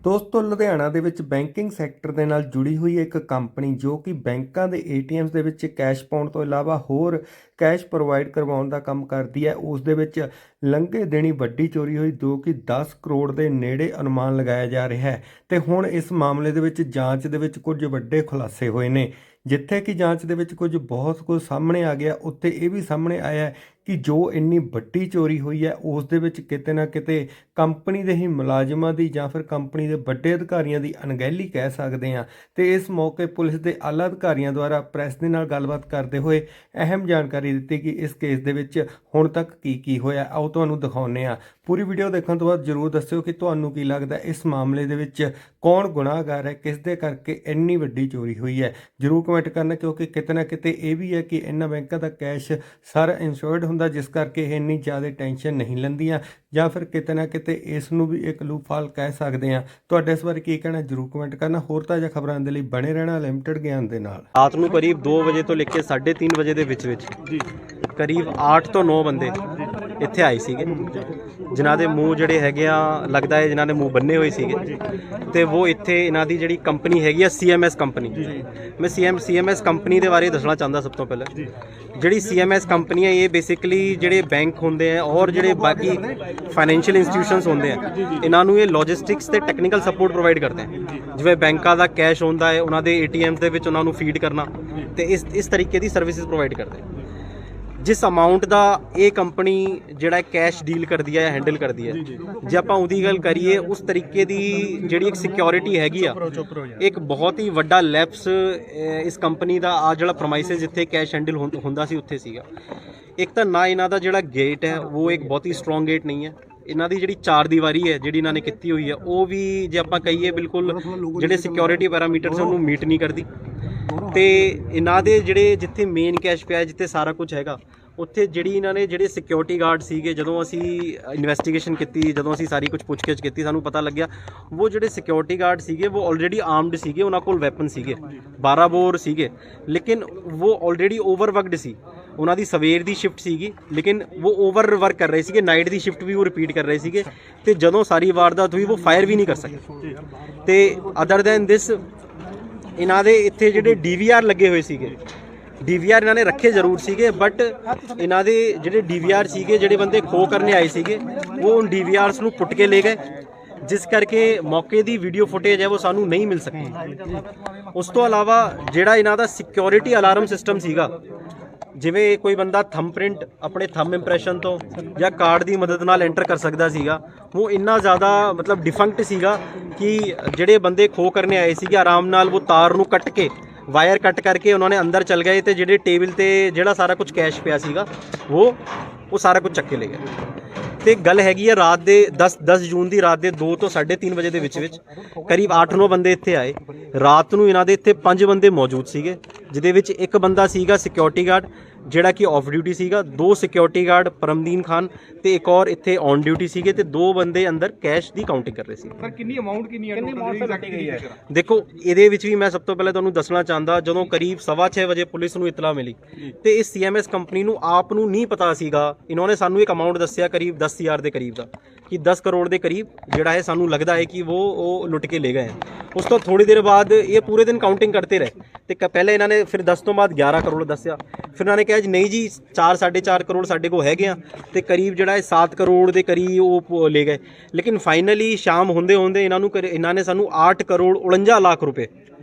ਦੋਸਤੋ ਲੁਧਿਆਣਾ ਦੇ ਵਿੱਚ ਬੈਂਕਿੰਗ ਸੈਕਟਰ ਦੇ ਨਾਲ ਜੁੜੀ ਹੋਈ ਇੱਕ ਕੰਪਨੀ ਜੋ ਕਿ ਬੈਂਕਾਂ ਦੇ ਏਟੀਐਮਸ ਦੇ ਵਿੱਚ ਕੈਸ਼ ਪਾਉਣ ਤੋਂ ਇਲਾਵਾ ਹੋਰ ਕੈਸ਼ ਪ੍ਰੋਵਾਈਡ ਕਰਵਾਉਣ ਦਾ ਕੰਮ ਕਰਦੀ ਹੈ। ਉਸ ਦੇ ਵਿੱਚ ਲੰਘੇ ਦਿਨੀ ਵੱਡੀ ਚੋਰੀ ਹੋਈ ਜੋ ਕਿ 10 ਕਰੋੜ ਦੇ ਨੇੜੇ ਅਨੁਮਾਨ ਲਗਾਇਆ ਜਾ ਰਿਹਾ ਹੈ ਤੇ ਹੁਣ ਇਸ ਮਾਮਲੇ ਦੇ ਵਿੱਚ ਜਾਂਚ ਦੇ ਵਿੱਚ ਕੁਝ ਵੱਡੇ ਖੁਲਾਸੇ ਹੋਏ ਨੇ। ਜਿੱਥੇ ਕਿ ਜਾਂਚ ਦੇ ਵਿੱਚ ਬਹੁਤ ਕੁਝ ਸਾਹਮਣੇ ਆ ਗਿਆ, ਉੱਥੇ ਇਹ ਵੀ ਸਾਹਮਣੇ ਆਇਆ ਹੈ ਕਿ ਜੋ ਇੰਨੀ ਵੱਡੀ ਚੋਰੀ ਹੋਈ ਹੈ ਉਸ ਦੇ ਵਿੱਚ ਕਿਤੇ ਨਾ ਕਿਤੇ ਕੰਪਨੀ ਦੇ ਹੀ ਮੁਲਾਜ਼ਮਾਂ ਦੀ ਜਾਂ ਫਿਰ ਕੰਪਨੀ ਦੇ ਵੱਡੇ ਅਧਿਕਾਰੀਆਂ ਦੀ ਅਣਗਹਿਲੀ ਕਹਿ ਸਕਦੇ ਹਾਂ। ਤੇ ਇਸ ਮੌਕੇ ਪੁਲਿਸ ਦੇ ਆਲਾ ਅਧਿਕਾਰੀਆਂ ਦੁਆਰਾ ਪ੍ਰੈਸ ਦੇ ਨਾਲ ਗੱਲਬਾਤ ਕਰਦੇ ਹੋਏ ਅਹਿਮ ਜਾਣਕਾਰੀ ਦਿੱਤੀ ਕਿ ਇਸ ਕੇਸ ਦੇ ਵਿੱਚ ਹੁਣ ਤੱਕ ਕੀ ਹੋਇਆ। ਆਓ ਤੁਹਾਨੂੰ ਦਿਖਾਉਂਦੇ ਹਾਂ। ਪੂਰੀ ਵੀਡੀਓ ਦੇਖਣ ਤੋਂ ਬਾਅਦ ਜ਼ਰੂਰ ਦੱਸਿਓ ਕਿ ਤੁਹਾਨੂੰ ਕੀ ਲੱਗਦਾ ਇਸ ਮਾਮਲੇ ਦੇ ਵਿੱਚ ਕੌਣ ਗੁਨਾਹਗਾਰ ਹੈ, ਕਿਸ ਦੇ ਕਰਕੇ ਇੰਨੀ ਵੱਡੀ ਚੋਰੀ ਹੋਈ ਹੈ। ਜ਼ਰੂਰ ਕਮੈਂਟ ਕਰਨਾ, ਕਿਉਂਕਿ ਕਿਤੇ ਨਾ ਕਿਤੇ ਇਹ ਵੀ ਹੈ ਕਿ ਇਹਨਾਂ ਬੈਂਕਾਂ ਦਾ ਕੈਸ਼ ਸਾਰਾ ਇੰਸ਼ੋਰਡ ਹੁੰਦਾ, ਜਿਸ ਕਰਕੇ ਇਹ ਇੰਨੀ ਜ਼ਿਆਦਾ ਟੈਨਸ਼ਨ ਨਹੀਂ ਲੈਂਦੀਆਂ ਜਾਂ ਫਿਰ ਕਿਤੇ ਨਾ ਕਿਤੇ ਇਸ ਨੂੰ ਵੀ ਇੱਕ ਲੂਪਹਾਲ ਕਹਿ ਸਕਦੇ ਹਾਂ। ਤੁਹਾਡੇ ਇਸ ਬਾਰੇ ਕੀ ਕਹਿਣਾ ਜ਼ਰੂਰ ਕਮੈਂਟ ਕਰਨਾ। ਹੋਰ ਤਾਜ਼ਾ ਖਬਰਾਂ ਦੇ ਲਈ ਬਣੇ ਰਹਿਣਾ ਲਿਮਟਿਡ ਗਿਆਨ ਦੇ ਨਾਲ। ਰਾਤ ਨੂੰ ਕਰੀਬ 2 ਵਜੇ ਤੋਂ ਲੈ ਕੇ 3:30 ਵਜੇ ਦੇ ਵਿੱਚ ਕਰੀਬ 8 ਤੋਂ 9 ਬੰਦੇ ਇੱਥੇ ਆਏ ਸੀਗੇ, ਜਿਨ੍ਹਾਂ ਦੇ ਮੂੰਹ ਜਿਹੜੇ ਹੈਗੇ ਆ ਲੱਗਦਾ ਹੈ ਜਿਨ੍ਹਾਂ ਨੇ ਮੂੰਹ ਬੰਨੇ ਹੋਏ ਸੀਗੇ ਤੇ ਉਹ ਇੱਥੇ ਇਹਨਾਂ ਦੀ ਜਿਹੜੀ ਕੰਪਨੀ ਹੈਗੀ ਆ CMS ਕੰਪਨੀ। ਮੈਂ CMS ਕੰਪਨੀ ਦੇ ਬਾਰੇ ਦੱਸਣਾ ਚਾਹੁੰਦਾ। ਸਭ ਤੋਂ ਪਹਿਲਾਂ ਜਿਹੜੀ CMS ਕੰਪਨੀ ਹੈ ਇਹ ਬੇਸਿਕਲੀ ਜਿਹੜੇ ਬੈਂਕ ਹੁੰਦੇ ਆ ਔਰ ਜਿਹੜੇ ਬਾਕੀ ਫਾਈਨੈਂਸ਼ੀਅਲ ਇੰਸਟੀਟਿਊਸ਼ਨਸ ਹੁੰਦੇ ਆ ਇਹਨਾਂ ਨੂੰ ਇਹ ਲੌਜਿਸਟਿਕਸ ਤੇ ਟੈਕਨੀਕਲ ਸਪੋਰਟ ਪ੍ਰੋਵਾਈਡ ਕਰਦੇ ਆ। ਜਿਵੇਂ ਬੈਂਕਾਂ ਦਾ ਕੈਸ਼ ਹੁੰਦਾ ਹੈ ਉਹਨਾਂ ਦੇ ATMs ਦੇ ਵਿੱਚ ਉਹਨਾਂ ਨੂੰ ਫੀਡ ਕਰਨਾ ਤੇ ਇਸ ਤਰੀਕੇ ਦੀ ਸਰਵਿਸਿਜ਼ ਪ੍ਰੋਵਾਈਡ ਕਰਦੇ ਆ। ਜਿਸ ਅਮਾਊਂਟ ਦਾ ਇਹ ਕੰਪਨੀ ਜਿਹੜਾ ਕੈਸ਼ ਡੀਲ ਕਰਦੀ ਹੈ, ਹੈਂਡਲ ਕਰਦੀ ਹੈ, ਜੇ ਆਪਾਂ ਉਹਦੀ ਗੱਲ ਕਰੀਏ ਉਸ ਤਰੀਕੇ ਦੀ ਜਿਹੜੀ ਇੱਕ ਸਿਕਿਉਰਿਟੀ ਹੈਗੀ ਆ, ਇੱਕ ਬਹੁਤ ਹੀ ਵੱਡਾ ਲੈਪਸ ਇਸ ਕੰਪਨੀ ਦਾ ਆ ਜਿਹੜਾ ਪ੍ਰਮਾਈਸਿਸ ਜਿੱਥੇ ਕੈਸ਼ ਹੈਂਡਲ ਹੁੰਦਾ ਸੀ ਉੱਥੇ ਸੀਗਾ। ਇੱਕ ਤਾਂ ਨਾ ਇਹਨਾਂ ਦਾ ਜਿਹੜਾ ਗੇਟ ਹੈ ਉਹ ਇੱਕ ਬਹੁਤ ਹੀ ਸਟਰੋਂਗ ਗੇਟ ਨਹੀਂ ਹੈ। ਇਹਨਾਂ ਦੀ ਜਿਹੜੀ 4 ਦੀਵਾਰੀ ਹੈ ਜਿਹੜੀ ਇਹਨਾਂ ਨੇ ਕੀਤੀ ਹੋਈ ਹੈ ਉਹ ਵੀ ਜੇ ਆਪਾਂ ਕਹੀਏ ਬਿਲਕੁਲ ਜਿਹੜੇ ਸਿਕਿਉਰਿਟੀ ਪੈਰਾਮੀਟਰਸ ਉਹਨੂੰ ਮੀਟ ਨਹੀਂ ਕਰਦੀ। ਤੇ ਇਹਨਾਂ ਦੇ ਜਿਹੜੇ ਜਿੱਥੇ ਮੇਨ ਕੈਸ਼ ਪਿਆ, ਜਿੱਥੇ ਸਾਰਾ ਕੁਝ ਹੈਗਾ, ਉੱਥੇ ਜਿਹੜੀ ਇਹਨਾਂ ਨੇ ਜਿਹੜੇ ਸਿਕਿਉਰਿਟੀ ਗਾਰਡ ਸੀਗੇ, ਜਦੋਂ ਅਸੀਂ ਇਨਵੈਸਟੀਗੇਸ਼ਨ ਕੀਤੀ, ਜਦੋਂ ਅਸੀਂ ਸਾਰੀ ਕੁਝ ਪੁੱਛਗਿੱਛ ਕੀਤੀ, ਸਾਨੂੰ ਪਤਾ ਲੱਗਿਆ ਉਹ ਜਿਹੜੇ ਸਿਕਿਉਰਿਟੀ ਗਾਰਡ ਸੀਗੇ ਉਹ ਆਲਰੇਡੀ ਆਰਮਡ ਸੀਗੇ, ਉਹਨਾਂ ਕੋਲ ਵੈਪਨ ਸੀਗੇ, 12 ਬੋਰ ਸੀਗੇ, ਲੇਕਿਨ ਉਹ ਆਲਰੇਡੀ ਓਵਰਵਰਕਡ ਸੀ। ਉਹਨਾਂ ਦੀ ਸਵੇਰ ਦੀ ਸ਼ਿਫਟ ਸੀਗੀ ਲੇਕਿਨ ਉਹ ਓਵਰ ਵਰਕ ਕਰ ਰਹੇ ਸੀਗੇ, ਨਾਈਟ ਦੀ ਸ਼ਿਫਟ ਵੀ ਉਹ ਰਿਪੀਟ ਕਰ ਰਹੇ ਸੀਗੇ ਤੇ ਜਦੋਂ ਸਾਰੀ ਵਾਰਦਾਤ ਹੋਈ ਉਹ ਫਾਇਰ ਵੀ ਨਹੀਂ ਕਰ ਸਕੇ। ਤੇ ਅਦਰ ਦੈਨ ਦਿਸ ਇਹਨਾਂ ਦੇ ਇੱਥੇ ਜਿਹੜੇ DVR ਲੱਗੇ ਹੋਏ ਸੀਗੇ, DVR ਇਹਨਾਂ ਨੇ ਰੱਖੇ ਜ਼ਰੂਰ ਸੀਗੇ ਬਟ ਇਹਨਾਂ ਦੇ ਜਿਹੜੇ DVR ਸੀਗੇ, ਜਿਹੜੇ ਬੰਦੇ ਖੋਹ ਕਰਨੇ ਆਏ ਸੀਗੇ ਉਹ DVRs ਨੂੰ ਪੁੱਟ ਕੇ ਲੈ ਗਏ, ਜਿਸ ਕਰਕੇ ਮੌਕੇ ਦੀ ਵੀਡੀਓ ਫੁਟੇਜ ਹੈ ਉਹ ਸਾਨੂੰ ਨਹੀਂ ਮਿਲ ਸਕਦੀ। ਉਸ ਤੋਂ ਇਲਾਵਾ ਜਿਹੜਾ ਇਹਨਾਂ ਦਾ ਸਿਕਿਉਰਿਟੀ ਅਲਾਰਮ ਸਿਸਟਮ ਸੀਗਾ, ਜਿਵੇਂ ਕੋਈ ਬੰਦਾ ਥੰਬ ਪ੍ਰਿੰਟ ਆਪਣੇ ਥੰਬ ਇੰਪ੍ਰੈਸ਼ਨ ਤੋਂ ਜਾਂ ਕਾਰਡ ਦੀ ਮਦਦ ਨਾਲ ਐਂਟਰ ਕਰ ਸਕਦਾ ਸੀਗਾ, ਉਹ ਇੰਨਾ ਜ਼ਿਆਦਾ ਮਤਲਬ ਡਿਫੰਕਟ ਸੀਗਾ ਕਿ ਜਿਹੜੇ ਬੰਦੇ ਖੋਹ ਕਰਨੇ ਆਏ ਸੀਗੇ ਆਰਾਮ ਨਾਲ ਉਹ ਤਾਰ ਨੂੰ ਕੱਟ ਕੇ, ਵਾਇਰ ਕੱਟ ਕਰਕੇ ਉਹਨਾਂ ਨੇ ਅੰਦਰ ਚਲ ਗਏ ਤੇ ਜਿਹੜੇ ਟੇਬਲ ਤੇ ਜਿਹੜਾ ਸਾਰਾ ਕੁਝ ਕੈਸ਼ ਪਿਆ ਸੀਗਾ ਉਹ ਸਾਰਾ ਕੁਝ ਚੱਕ ਕੇ ਲੈ ਗਏ। ਤੇ ਗੱਲ ਹੈਗੀ ਆ ਰਾਤ ਦੇ 10 ਜੂਨ ਦੀ ਰਾਤ ਦੇ 2 ਤੋਂ 3:30 ਵਜੇ ਦੇ ਵਿੱਚ ਕਰੀਬ 8-9 ਬੰਦੇ ਇੱਥੇ ਆਏ। ਰਾਤ ਨੂੰ ਇਹਨਾਂ ਦੇ ਇੱਥੇ 5 ਬੰਦੇ ਮੌਜੂਦ ਸੀਗੇ, ਜਿਹਦੇ ਵਿੱਚ ਇੱਕ ਬੰਦਾ ਸੀਗਾ ਸਿਕਿਉਰਿਟੀ ਗਾਰਡ ਜਿਹੜਾ ਕਿ ਆਫ ਡਿਊਟੀ ਸੀਗਾ, 2 ਸਿਕਿਉਰਿਟੀ ਗਾਰਡ ਪਰਮਦੀਨ ਖਾਨ ਤੇ ਇੱਕ ਔਰ ਇੱਥੇ ਔਨ ਡਿਊਟੀ ਸੀਗੇ ਤੇ 2 ਬੰਦੇ ਅੰਦਰ ਕੈਸ਼ ਦੀ ਕਾਊਂਟਿੰਗ ਕਰ ਰਹੇ ਸੀ। ਸਰ ਕਿੰਨੀ ਅਮਾਉਂਟ ਕਿੰਨੀ ਹੈ? ਦੇਖੋ ਇਹਦੇ ਵਿੱਚ ਵੀ ਮੈਂ ਸਭ ਤੋਂ ਪਹਿਲਾਂ ਤੁਹਾਨੂੰ ਦੱਸਣਾ ਚਾਹੁੰਦਾ, ਜਦੋਂ ਕਰੀਬ 6:15 ਵਜੇ ਪੁਲਿਸ ਨੂੰ ਇਤਲਾ ਮਿਲੀ ਤੇ ਇਸ CMS ਕੰਪਨੀ ਨੂੰ ਆਪ ਨੂੰ ਨਹੀਂ ਪਤਾ ਸੀਗਾ। ਇਹਨਾਂ ਨੇ ਸਾਨੂੰ ਇੱਕ ਅਮਾਊਂਟ ਦੱਸਿਆ ਕਰੀਬ 10,000 ਦੇ ਕਰੀਬ ਦਾ, ਕਿ 10 ਕਰੋੜ ਦੇ ਕਰੀਬ ਜਿਹੜਾ ਹੈ ਸਾਨੂੰ ਲੱਗਦਾ ਹੈ ਕਿ ਉਹ ਲੁੱਟ ਕੇ ਲੈ ਗਏ। ਉਸ ਤੋਂ ਥੋੜੀ ਦੇਰ ਬਾਅਦ ਇਹ ਪੂਰੇ ਦਿਨ ਕਾਊਂਟਿੰਗ ਕਰਦੇ ਰਹੇ ਤੇ ਪਹਿਲੇ ਇਹਨਾਂ ਨੇ ਫਿਰ 10 ਤੋਂ ਬਾਅਦ 11 ਕਰੋੜ ਦੱਸਿਆ, ਫਿਰ ਇਹਨਾਂ ਨੇ ਕਿਹਾ ਜੀ ਨਹੀਂ ਜੀ 4-4.5 ਕਰੋੜ ਸਾਡੇ ਕੋਲ ਹੈਗੇ ਆ ਤੇ ਕਰੀਬ ਜਿਹੜਾ ਹੈ 7 ਕਰੋੜ ਦੇ ਕਰੀਬ ਉਹ ਲੈ ਗਏ। ਲੇਕਿਨ ਫਾਈਨਲੀ ਸ਼ਾਮ ਹੁੰਦੇ ਇਹਨਾਂ ਨੇ ਸਾਨੂੰ 8 ਕਰੋੜ 49 ਲੱਖ ਰੁਪਏ,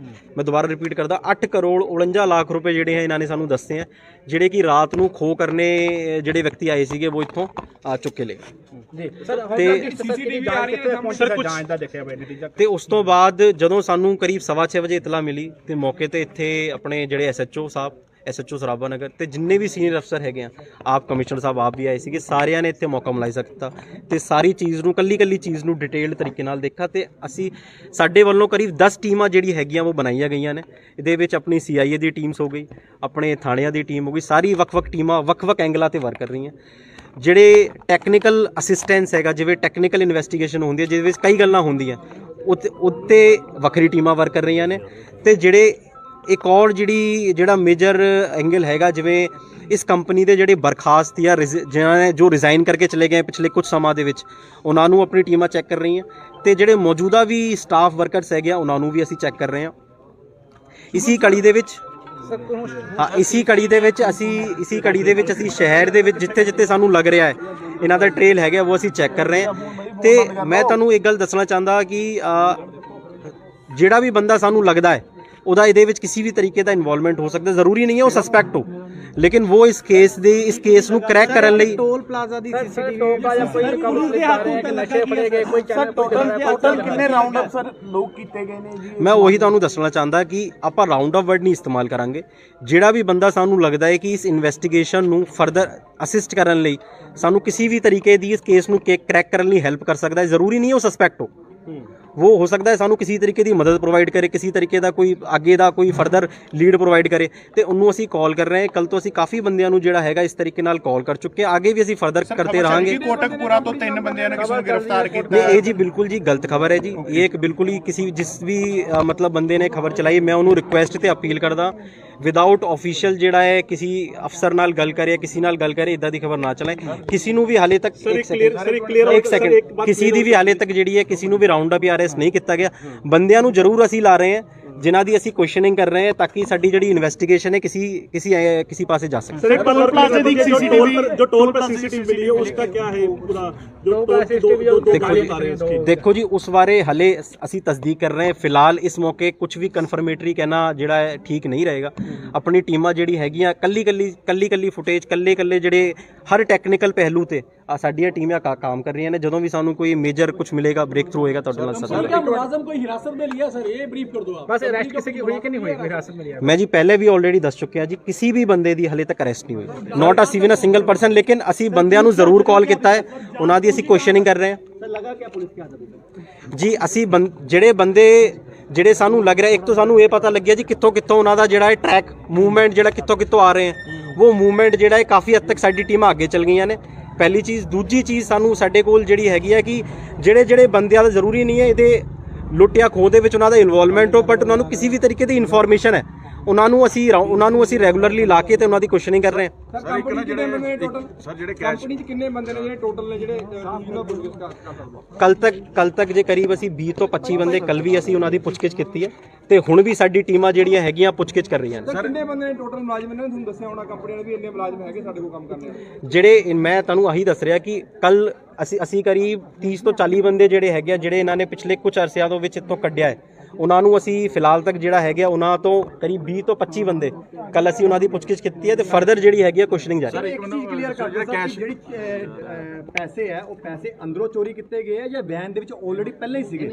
ਮੈਂ ਦੁਬਾਰਾ ਰਿਪੀਟ ਕਰਦਾ, 8 ਕਰੋੜ 49 ਲੱਖ ਰੁਪਏ ਜਿਹੜੇ ਹੈ ਇਹਨਾਂ ਨੇ ਸਾਨੂੰ ਦੱਸੇ ਆ, ਜਿਹੜੇ ਕਿ ਰਾਤ ਨੂੰ ਖੋਹ ਕਰਨੇ ਜਿਹੜੇ ਵਿਅਕਤੀ ਆਏ ਸੀਗੇ ਉਹ ਇੱਥੋਂ ਆ ਚੁੱਕੇ ਲੈ ਗਏ। ਤੇ ਉਸ ਤੋਂ ਬਾਅਦ ਜਦੋਂ ਸਾਨੂੰ ਕਰੀਬ 6:15 ਵਜੇ ਇਤਲਾ ਮਿਲੀ ਤੇ ਮੌਕੇ ਤੇ ਇੱਥੇ ਆਪਣੇ ਜਿਹੜੇ SHO ਸਰਾਭਾ ਨਗਰ ਤੇ ਜਿੰਨੇ ਵੀ ਸੀਨੀਅਰ ਅਫਸਰ ਹੈਗੇ ਆ, ਆਪ ਕਮਿਸ਼ਨਰ ਸਾਹਿਬ ਆਪ ਵੀ ਆਏ ਸੀਗੇ, ਸਾਰਿਆਂ ਨੇ ਇੱਥੇ ਮੌਕਾ ਮੁਲਾਜ਼ਾ ਕੀਤਾ ਤੇ ਸਾਰੀ ਚੀਜ਼ ਨੂੰ ਕੱਲੀ ਚੀਜ਼ ਨੂੰ ਡਿਟੇਲਡ ਤਰੀਕੇ ਨਾਲ ਦੇਖਾ ਤੇ ਸਾਡੇ ਵੱਲੋਂ ਕਰੀਬ 10 ਟੀਮਾਂ ਜਿਹੜੀ ਹੈਗੀਆਂ ਉਹ ਬਣਾਈਆਂ ਗਈਆਂ ਨੇ। ਇਹਦੇ ਵਿੱਚ ਆਪਣੀ CIA ਦੀ ਟੀਮਸ ਹੋ ਗਈ, ਆਪਣੇ ਥਾਣਿਆਂ ਦੀ ਟੀਮ ਹੋ ਗਈ, ਸਾਰੀ ਵੱਖ-ਵੱਖ ਟੀਮਾਂ ਵੱਖ-ਵੱਖ ਐਂਗਲਾਂ ਤੇ ਵਰਕ ਕਰ ਰਹੀਆਂ। ਜਿਹੜੇ ਟੈਕਨੀਕਲ ਅਸਿਸਟੈਂਸ ਹੈਗਾ, ਜਿਵੇਂ ਟੈਕਨੀਕਲ ਇਨਵੈਸਟੀਗੇਸ਼ਨ ਹੁੰਦੀ ਹੈ ਜਿਹਦੇ ਵਿੱਚ ਕਈ ਗੱਲਾਂ ਹੁੰਦੀਆਂ, ਉੱਤੇ ਵੱਖਰੀ ਟੀਮਾਂ ਵਰਕ ਕਰ ਰਹੀਆਂ ਨੇ। ਤੇ ਜਿਹੜੇ ਇੱਕ ਔਰ ਜਿਹੜਾ ਮੇਜਰ ਐਂਗਲ ਹੈਗਾ, ਜਿਵੇਂ ਇਸ ਕੰਪਨੀ ਦੇ ਜਿਹੜੇ ਬਰਖਾਸਤ ਜਾਂ ਜਿਨ੍ਹਾਂ ਨੇ ਜੋ ਰਿਜ਼ਾਈਨ ਕਰਕੇ ਚਲੇ ਗਏ ਪਿਛਲੇ ਕੁਝ ਸਮਾਂ ਦੇ ਵਿੱਚ, ਉਹਨਾਂ ਨੂੰ ਆਪਣੀ ਟੀਮਾਂ ਚੈੱਕ ਕਰ ਰਹੀਆਂ। ਤੇ ਜਿਹੜੇ ਮੌਜੂਦਾ ਵੀ ਸਟਾਫ ਵਰਕਰਸ ਹੈਗੇ ਆ ਉਹਨਾਂ ਨੂੰ ਵੀ ਅਸੀਂ ਚੈੱਕ ਕਰ ਰਹੇ ਹਾਂ। ਇਸੀ ਕੜੀ ਦੇ ਵਿੱਚ ਇਸੀ ਕੜੀ ਦੇ ਵਿੱਚ ਅਸੀਂ ਸ਼ਹਿਰ ਦੇ ਵਿੱਚ ਜਿੱਥੇ ਜਿੱਥੇ ਸਾਨੂੰ ਲੱਗ ਰਿਹਾ ਹੈ ਇਹਨਾਂ ਦਾ ਟ੍ਰੇਲ ਹੈਗਾ ਉਹ ਅਸੀਂ ਚੈੱਕ ਕਰ ਰਹੇ ਹਾਂ। ਤੇ ਮੈਂ ਤੁਹਾਨੂੰ ਇੱਕ ਗੱਲ ਦੱਸਣਾ ਚਾਹੁੰਦਾ ਕਿ ਜਿਹੜਾ ਵੀ ਬੰਦਾ ਸਾਨੂੰ ਲੱਗਦਾ ਹੈ ਉਹਦਾ ਇਹਦੇ ਵਿੱਚ ਕਿਸੇ ਵੀ ਤਰੀਕੇ ਦਾ ਇਨਵੋਲਵਮੈਂਟ ਹੋ ਸਕਦਾ, ਜ਼ਰੂਰੀ ਨਹੀਂ ਹੈ ਉਹ ਸਸਪੈਕਟ ਹੋ, ਲੇਕਿਨ ਉਹ ਇਸ ਕੇਸ ਨੂੰ ਕਰੈਕ ਕਰਨ ਲਈ ਟੋਲ ਪਲਾਜ਼ਾ ਦੀ ਸੀਸੀਟੀਵੀ ਨਸ਼ੇ ਫੜੇ ਗਏ ਕੋਈ ਟੋਟਲ ਕਿੰਨੇ ਰਾਉਂਡ ਅਪ ਸਰ ਲੋਕ ਕੀਤੇ ਗਏ ਨੇ ਜੀ? ਮੈਂ ਉਹੀ ਤੁਹਾਨੂੰ ਦੱਸਣਾ ਚਾਹੁੰਦਾ ਕਿ ਆਪਾਂ ਰਾਉਂਡ ਅਪ ਵਰਡ ਨਹੀਂ ਇਸਤੇਮਾਲ ਕਰਾਂਗੇ। ਜਿਹੜਾ ਵੀ ਬੰਦਾ ਸਾਨੂੰ ਲੱਗਦਾ ਹੈ ਕਿ ਇਸ ਇਨਵੈਸਟੀਗੇਸ਼ਨ ਨੂੰ ਫਰਦਰ ਅਸਿਸਟ ਕਰਨ ਲਈ ਸਾਨੂੰ ਕਿਸੇ ਵੀ ਤਰੀਕੇ ਦੀ ਇਸ ਕੇਸ ਨੂੰ ਕਰੈਕ ਕਰਨ ਲਈ ਹੈਲਪ ਕਰ ਸਕਦਾ ਹੈ, ਜ਼ਰੂਰੀ ਨਹੀਂ ਹੈ ਉਹ ਸਸਪੈਕਟ ਹੋ ਹੋ ਸਕਦਾ ਹੈ ਸਾਨੂੰ ਕਿਸੇ ਤਰੀਕੇ ਦੀ ਮਦਦ ਪ੍ਰੋਵਾਈਡ ਕਰੇ, ਕਿਸੇ ਤਰੀਕੇ ਦਾ ਕੋਈ ਅੱਗੇ ਦਾ ਕੋਈ ਫਰਦਰ ਲੀਡ ਪ੍ਰੋਵਾਈਡ ਕਰੇ, ਤੇ ਉਹਨੂੰ ਅਸੀਂ ਕਾਲ ਕਰ ਰਹੇ ਹਾਂ। ਕੱਲ ਤੋਂ ਅਸੀਂ ਕਾਫੀ ਬੰਦਿਆਂ ਨੂੰ ਜਿਹੜਾ ਹੈਗਾ ਇਸ ਤਰੀਕੇ ਨਾਲ ਕਾਲ ਕਰ ਚੁੱਕੇ ਹਾਂ, ਅੱਗੇ ਵੀ ਅਸੀਂ ਫਰਦਰ ਕਰਦੇ ਰਹਾਂਗੇ। ਕੋਟਕਪੂਰਾ ਤੋਂ 3 ਬੰਦਿਆਂ ਨੇ ਕਿਸੇ ਨੂੰ ਗ੍ਰਿਫਤਾਰ ਕੀਤਾ। ਨਹੀਂ, ਇਹ ਜੀ ਬਿਲਕੁਲ ਜੀ ਗਲਤ ਖਬਰ ਹੈ ਜੀ। ਇਹ ਇੱਕ ਬਿਲਕੁਲ ਹੀ ਜਿਸ ਵੀ ਮਤਲਬ ਬੰਦੇ ਨੇ ਖਬਰ ਚਲਾਈ, ਮੈਂ ਉਹਨੂੰ ਰਿਕੁਐਸਟ ਤੇ ਅਪੀਲ ਕਰਦਾ ਵਿਦਆਊਟ ਆਫੀਸ਼ੀਅਲ ਜਿਹੜਾ ਹੈ ਕਿਸੇ ਅਫਸਰ ਨਾਲ ਗੱਲ ਕਰੇ, ਕਿਸੇ ਨਾਲ ਗੱਲ ਕਰੇ, ਇਦਾਂ ਦੀ ਖਬਰ ਨਾ ਚਲਾਏ। ਕਿਸੇ ਨੂੰ ਵੀ ਹਾਲੇ ਤੱਕ ਇੱਕ ਸੈਕਿੰਡ ਕਿਸੇ ਦੀ ਵੀ ਹਾਲੇ ਤੱਕ ਜਿਹੜੀ ਹੈ ਕਿਸੇ ਨੂੰ ਵੀ ਰਾਉਂਡ ਅਪ ਜਾਂ ਅਰੈਸਟ ਨਹੀਂ ਕੀਤਾ ਗਿਆ। ਬੰਦਿਆਂ ਨੂੰ ਜ਼ਰੂਰ ਅਸੀਂ ਲਾ ਰਹੇ ਹਾਂ ਜਿਨ੍ਹਾਂ ਦੀ ਅਸੀਂ ਕੁਐਸਚਨਿੰਗ ਕਰ ਰਹੇ ਹਾਂ ਤਾਂ ਕਿ ਸਾਡੀ ਜਿਹੜੀ ਇਨਵੈਸਟੀਗੇਸ਼ਨ ਹੈ किसी पासे जा सकते। सर एक टोल प्लाजा की सीसीटीवी जो टोल पर सीसीटीवी मिली है उसका क्या है पूरा जो देखो जी उस बारे हले ਅਸੀਂ ਤਸਦੀਕ ਕਰ ਰਹੇ ਹਾਂ। ਫਿਲਹਾਲ ਇਸ ਮੌਕੇ ਕੁਝ ਵੀ ਕਨਫਰਮੇਟਰੀ ਕਹਿਣਾ ਜਿਹੜਾ ਹੈ ਠੀਕ ਨਹੀਂ ਰਹੇਗਾ। ਆਪਣੀ ਟੀਮਾਂ ਜਿਹੜੀ ਹੈਗੀਆਂ ਕੱਲੀ ਫੁਟੇਜ ਕੱਲੇ ਜਿਹੜੇ ਹਰ ਟੈਕਨੀਕਲ ਪਹਿਲੂ ਤੇ ਸਾਡੀਆਂ ਟੀਮਾਂ ਕੰਮ ਕਰ ਰਹੀਆਂ ਨੇ। ਜਦੋਂ ਵੀ ਸਾਨੂੰ ਕੋਈ ਮੇਜਰ ਕੁਝ ਮਿਲੇਗਾ, ਬ੍ਰੇਕ ਥਰੂ ਹੋਏਗਾ, ਤੁਹਾਡੇ ਨਾਲ ਸਾਂਝਾ मुलाजिम को हिरासत में लिया सर, ये ब्रीफ कर दो आप। बस अरेस्ट किसी की हुई कि नहीं हुई हिरासत में लिया? मैं जी पहले भी ऑलरेडी दस चुके हैं जी, किसी भी बंदे ਦੀ ਹਲੇ ਤੱਕ ਅਰੈਸਟ ਨਹੀਂ ਹੋਈ, not uh even uh single person. ਲੇਕਿਨ ਅਸੀਂ ਬੰਦਿਆਂ ਨੂੰ ਜ਼ਰੂਰ ਕਾਲ ਕੀਤਾ ਹੈ, ਉਹਨਾਂ ਦੀ ਅਸੀਂ ਕੁਐਸਚਨਿੰਗ ਕਰ ਰਹੇ ਹਾਂ। लगा क्या पुलिस की आदत ਜੀ ਅਸੀਂ ਜਿਹੜੇ ਬੰਦੇ ਜਿਹੜੇ ਸਾਨੂੰ ਲੱਗ ਰਿਹਾ, ਇੱਕ ਤਾਂ ਸਾਨੂੰ ਇਹ ਪਤਾ ਲੱਗਿਆ ਜੀ ਕਿੱਥੋਂ ਉਹਨਾਂ ਦਾ ਜਿਹੜਾ ਹੈ ਟਰੈਕ ਮੂਵਮੈਂਟ ਜਿਹੜਾ ਕਿੱਥੋਂ ਆ ਰਹੇ ਹੈ, ਉਹ ਮੂਵਮੈਂਟ ਜਿਹੜਾ ਹੈ ਕਾਫੀ ਹੱਦ ਤੱਕ ਸਾਡੀ ਟੀਮਾਂ ਅੱਗੇ ਚੱਲ ਗਈਆਂ ਨੇ। ਪਹਿਲੀ ਚੀਜ਼। ਦੂਜੀ ਚੀਜ਼ ਸਾਡੇ ਕੋਲ ਜਿਹੜੀ ਹੈਗੀ ਹੈ ਕਿ ਜਿਹੜੇ ਬੰਦਿਆਂ ਦਾ ਜ਼ਰੂਰੀ ਨਹੀਂ ਹੈ ਇਹਦੇ ਲੁੱਟ ਜਾਂ ਖੋਹ ਦੇ ਵਿੱਚ ਉਹਨਾਂ ਦਾ ਇਨਵੋਲਵਮੈਂਟ ਹੋ, ਬਟ ਉਹਨਾਂ ਨੂੰ ਕਿਸੇ ਵੀ ਤਰੀਕੇ ਦੀ ਇਨਫੋਰਮੇਸ਼ਨ ਹੈ, ਉਹਨਾਂ ਨੂੰ ਅਸੀਂ ਰੈਗੂਲਰਲੀ ਲਾ ਕੇ ਤੇ ਉਹਨਾਂ ਦੀ ਕੁਐਸਚਨਿੰਗ ਕਰ ਰਹੇ ਹਾਂ। ਸਰ ਜਿਹੜੇ ਕੰਪਨੀ 'ਚ ਕਿੰਨੇ ਬੰਦੇ ਨੇ ਜਿਹੜੇ ਟੋਟਲ ਨੇ ਜਿਹੜੇ ਜਿਹਨਾਂ ਪੁੱਛਗਿੱਛ ਕਰ ਸਕਦੇ? ਕੱਲ ਤੱਕ ਜੇ ਕਰੀਬ ਅਸੀਂ 20 ਤੋਂ 25 ਬੰਦੇ ਕੱਲ ਵੀ ਅਸੀਂ ਉਹਨਾਂ ਦੀ ਪੁੱਛਗਿੱਛ ਕੀਤੀ ਹੈ ਤੇ ਹੁਣ ਵੀ ਸਾਡੀ ਟੀਮਾਂ ਜਿਹੜੀਆਂ ਹੈਗੀਆਂ ਪੁੱਛਗਿੱਛ ਕਰ ਰਹੀਆਂ ਨੇ। ਸਰ ਕਿੰਨੇ ਬੰਦੇ ਨੇ ਟੋਟਲ ਮੁਲਾਜ਼ਮ ਨੇ? ਤੁਹਾਨੂੰ ਦੱਸਿਆ ਹੋਣਾ ਕੰਪਨੀਆਂ ਨੇ ਵੀ ਇੰਨੇ ਮੁਲਾਜ਼ਮ ਹੈਗੇ ਸਾਡੇ ਕੋਲ ਕੰਮ ਕਰਨੇ ਵਾਲੇ। ਜਿਹੜੇ ਮੈਂ ਤੁਹਾਨੂੰ ਆਹੀ ਦੱਸ ਰਿਹਾ ਕਿ ਕੱਲ ਅਸੀਂ ਕਰੀਬ 30 ਤੋਂ 40 ਬੰਦੇ ਜਿਹੜੇ ਹੈਗੇ ਆ ਜਿਹੜੇ ਇਹਨਾਂ ਨੇ ਪਿਛਲੇ ਕੁਝ ਅਰਸਿਆਂ ਤੋਂ ਵਿੱਚ ਇੱਥੋਂ ਕੱਢਿਆ ਹੈ, ਉਹਨਾਂ ਨੂੰ ਅਸੀਂ ਫਿਲਹਾਲ ਤੱਕ ਜਿਹੜਾ ਹੈਗਾ ਉਹਨਾਂ ਤੋਂ ਕਰੀਬ 20 ਤੋਂ 25 ਬੰਦੇ ਕੱਲ ਅਸੀਂ ਉਹਨਾਂ ਦੀ ਪੁੱਛਗਿੱਛ ਕੀਤੀ ਹੈ ਤੇ ਫਰਦਰ ਜਿਹੜੀ ਹੈਗੀ ਹੈ ਕੁਐਸਚਨਿੰਗ ਜਾਰੀ ਹੈ। ਇੱਕ ਚੀਜ਼ ਕਲੀਅਰ ਕਰ ਦਿਓ ਸਰ, ਜਿਹੜੀ ਪੈਸੇ ਹੈ ਉਹ ਪੈਸੇ ਅੰਦਰੋਂ ਚੋਰੀ ਕੀਤੇ ਗਏ ਆ ਜਾਂ ਵੈਨ ਦੇ ਵਿੱਚ ਆਲਰੇਡੀ ਪਹਿਲਾਂ ਹੀ ਸੀਗੇ?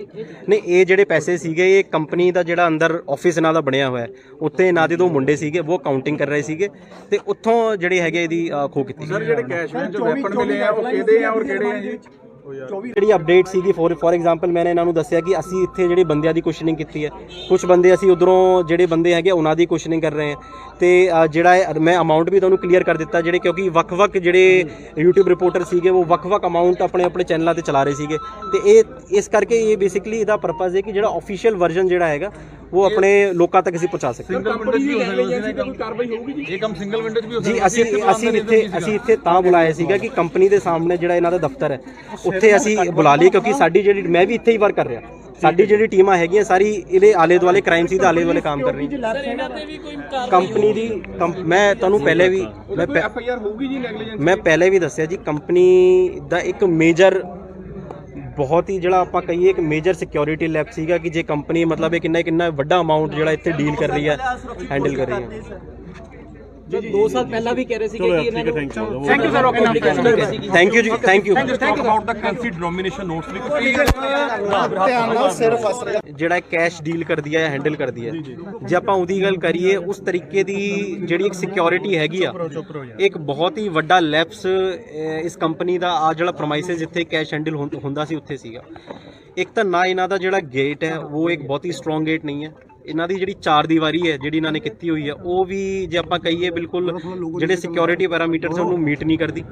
ਨਹੀਂ, ਇਹ ਜਿਹੜੇ ਪੈਸੇ ਸੀਗੇ ਇਹ ਕੰਪਨੀ ਦਾ ਜਿਹੜਾ ਅੰਦਰ ਆਫਿਸ ਇਹਨਾਂ ਦਾ ਬਣਿਆ ਹੋਇਆ ਹੈ, ਉੱਥੇ ਇਹਨਾਂ ਦੇ ਦੋ ਮੁੰਡੇ ਸੀਗੇ, ਉਹ ਕਾਊਂਟਿੰਗ ਕਰ ਰਹੇ ਸੀਗੇ ਤੇ ਉੱਥੋਂ ਜਿਹੜੇ ਹੈਗੇ ਇਹਦੀ ਖੋਹ ਕੀਤੀ। ਸਰ ਜਿਹੜੇ ਕੈਸ਼ ਵਿੱਚ ਜੋ ਵੈਪਨ ਮਿਲੇ ਆ ਉਹ ਕਿਹਦੇ ਆ ਔਰ ਕਿਹੜੇ ਆ ਜੀ? ਜਿਹੜੀ ਅਪਡੇਟ ਸੀਗੀ ਫੋਰ ਐਗਜ਼ਾਮਪਲ ਮੈंने ਇਹਨਾਂ ਨੂੰ ਦੱਸਿਆ ਕਿ ਅਸੀਂ ਇੱਥੇ ਜਿਹੜੇ ਬੰਦਿਆਂ ਦੀ ਕੁਐਸਚਨਿੰਗ ਕੀਤੀ ਹੈ, ਕੁਝ ਬੰਦੇ ਅਸੀਂ ਉਧਰੋਂ ਜਿਹੜੇ ਬੰਦੇ ਹੈਗੇ ਉਹਨਾਂ ਦੀ ਕੁਐਸਚਨਿੰਗ ਕਰ ਰਹੇ ਹਾਂ ਤੇ ਜਿਹੜਾ ਹੈ ਮੈਂ ਅਮਾਉਂਟ ਵੀ ਤੁਹਾਨੂੰ ਕਲੀਅਰ ਕਰ ਦਿੱਤਾ, ਜਿਹੜੇ ਕਿਉਂਕਿ ਵੱਖ-ਵੱਖ ਜਿਹੜੇ YouTube ਰਿਪੋਰਟਰ ਸੀਗੇ ਉਹ ਵੱਖ-ਵੱਖ ਅਮਾਉਂਟ ਆਪਣੇ ਚੈਨਲਾਂ ਤੇ ਚਲਾ ਰਹੇ ਸੀਗੇ ਤੇ ਇਸ ਕਰਕੇ ਇਹ ਬੇਸਿਕਲੀ ਇਹਦਾ ਪਰਪਸ ਹੈ ਕਿ ਜਿਹੜਾ ਆਫੀਸ਼ੀਅਲ ਵਰਜ਼ਨ ਜਿਹੜਾ ਹੈਗਾ ਉਹ ਆਪਣੇ ਲੋਕਾਂ ਤੱਕ ਅਸੀਂ ਪਹੁੰਚਾ ਸਕੀਏ। ਇਹ ਕੰਮ ਸਿੰਗਲ ਵਿੰਡੋ 'ਚ ਵੀ ਹੋ ਜੀ ਅਸੀਂ ਇੱਥੇ ਤਾਂ ਬੁਲਾਇਆ ਸੀਗਾ ਕਿ ਕੰਪਨੀ ਦੇ ਸਾਹਮਣੇ ਜਿਹੜਾ ਇਹਨਾਂ ਦਾ ਦਫ਼ਤਰ ਹੈ ਉੱਥੇ ਅਸੀਂ ਬੁਲਾ ਲਈ, ਕਿਉਂਕਿ ਸਾਡੀ ਜਿਹੜੀ ਮੈਂ ਵੀ ਇੱਥੇ ਹੀ ਵਰਕ ਕਰ ਰਿਹਾ, ਸਾਡੀ ਜਿਹੜੀ ਟੀਮਾਂ ਹੈਗੀਆਂ ਸਾਰੀ ਇਹਦੇ ਆਲੇ ਦੁਆਲੇ ਕ੍ਰਾਈਮ ਸੀ ਦੇ ਆਲੇ ਦੁਆਲੇ ਕੰਮ ਕਰ ਰਹੀ ਕੰਪਨੀ ਦੀ। ਮੈਂ ਤੁਹਾਨੂੰ ਪਹਿਲੇ ਵੀ FIR ਹੋਊਗੀ ਜੀ ਨੈਗਲੀਜੈਂਸ? ਮੈਂ ਪਹਿਲੇ ਵੀ ਦੱਸਿਆ ਜੀ ਕੰਪਨੀ ਦਾ ਇੱਕ ਮੇਜਰ ਬਹੁਤ ਹੀ ਜਿਹੜਾ ਆਪਾਂ ਕਹੀਏ ਇੱਕ ਮੇਜਰ ਸਿਕਿਉਰਿਟੀ ਲੈਪ ਸੀਗਾ ਕਿ ਜੇ ਕੰਪਨੀ ਮਤਲਬ ਇਹ ਕਿੰਨਾ ਵੱਡਾ ਅਮਾਉਂਟ ਜਿਹੜਾ ਇੱਥੇ ਡੀਲ ਕਰ ਰਹੀ ਹੈ, ਹੈਂਡਲ ਕਰ ਰਹੀ ਹੈ। जो 2 साल पहला भी कह रहे थे कि इन्होंने thank you sir. Okay thank you ji, thank you. About the currency denomination notes ਜਿਹੜਾ ਕੈਸ਼ ਡੀਲ ਕਰਦੀ ਹੈ, ਹੈਂਡਲ ਕਰਦੀ ਹੈ, ਜੇ ਆਪਾਂ ਉਹਦੀ ਗੱਲ ਕਰੀਏ ਉਸ ਤਰੀਕੇ ਦੀ ਜਿਹੜੀ ਇੱਕ ਸਿਕਿਉਰਿਟੀ ਹੈਗੀ ਆ, ਇੱਕ ਬਹੁਤ ਹੀ ਵੱਡਾ ਲੈਪਸ ਇਸ ਕੰਪਨੀ ਦਾ ਆ ਜਿਹੜਾ ਪ੍ਰਮਾਈਸਿਸ ਜਿੱਥੇ ਕੈਸ਼ ਹੈਂਡਲ ਹੁੰਦਾ ਸੀ ਉੱਥੇ ਸੀਗਾ। ਇੱਕ ਤਾਂ ਨਾ ਇਹਨਾਂ ਦਾ ਜਿਹੜਾ ਗੇਟ ਹੈ ਉਹ ਇੱਕ ਬਹੁਤ ਹੀ ਸਟਰੋਂਗ ਗੇਟ ਨਹੀਂ ਹੈ, ਇਹਨਾਂ ਦੀ ਜਿਹੜੀ 4 ਦੀਵਾਰੀ ਹੈ ਜਿਹੜੀ ਇਹਨਾਂ ਨੇ ਕੀਤੀ ਹੋਈ ਹੈ ਉਹ ਵੀ ਜੇ ਆਪਾਂ ਕਹੀਏ ਬਿਲਕੁਲ ਜਿਹੜੇ ਸਿਕਿਉਰਿਟੀ ਪੈਰਾਮੀਟਰਸ ਉਹਨੂੰ ਮੀਟ ਨਹੀਂ ਕਰਦੀ।